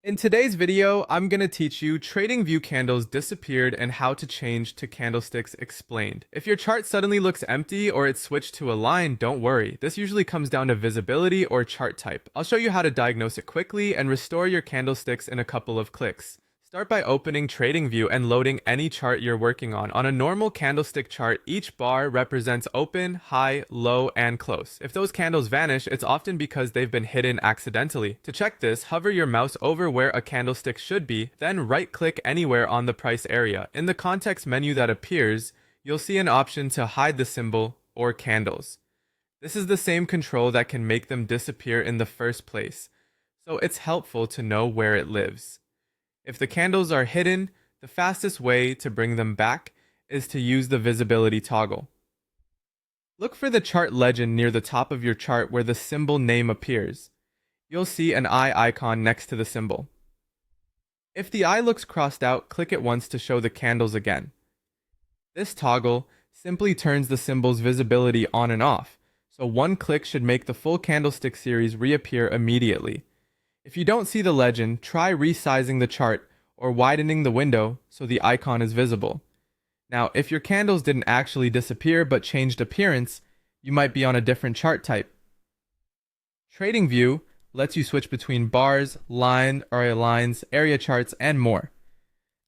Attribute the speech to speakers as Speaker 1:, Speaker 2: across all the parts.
Speaker 1: In today's video, I'm going to teach you TradingView candles disappeared and how to change to candlesticks explained. If your chart suddenly looks empty or it's switched to a line, don't worry. This usually comes down to visibility or chart type. I'll show you how to diagnose it quickly and restore your candlesticks in a couple of clicks. Start by opening TradingView and loading any chart you're working on. On a normal candlestick chart, each bar represents open, high, low, and close. If those candles vanish, it's often because they've been hidden accidentally. To check this, hover your mouse over where a candlestick should be, then right-click anywhere on the price area. In the context menu that appears, you'll see an option to hide the symbol or candles. This is the same control that can make them disappear in the first place, so it's helpful to know where it lives. If the candles are hidden, the fastest way to bring them back is to use the visibility toggle. Look for the chart legend near the top of your chart where the symbol name appears. You'll see an eye icon next to the symbol. If the eye looks crossed out, click it once to show the candles again. This toggle simply turns the symbol's visibility on and off, so one click should make the full candlestick series reappear immediately. If you don't see the legend, try resizing the chart or widening the window so the icon is visible. Now, if your candles didn't actually disappear but changed appearance, you might be on a different chart type. TradingView lets you switch between bars, lines, area charts, and more.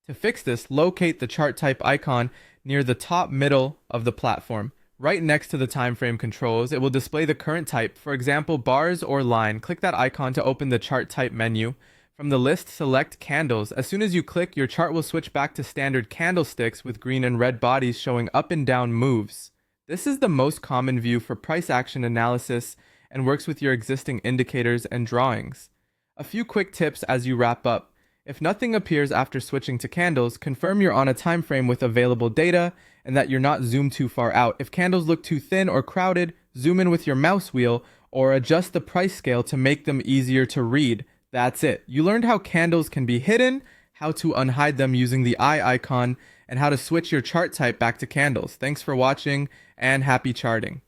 Speaker 1: To fix this, locate the chart type icon near the top middle of the platform. Right next to the time frame controls, it will display the current type, for example, bars or line. Click that icon to open the chart type menu. From the list, select candles. As soon as you click, your chart will switch back to standard candlesticks with green and red bodies showing up and down moves. This is the most common view for price action analysis and works with your existing indicators and drawings. A few quick tips as you wrap up. If nothing appears after switching to candles, confirm you're on a time frame with available data and that you're not zoomed too far out. If candles look too thin or crowded, zoom in with your mouse wheel or adjust the price scale to make them easier to read. That's it. You learned how candles can be hidden, how to unhide them using the eye icon, and how to switch your chart type back to candles. Thanks for watching and happy charting.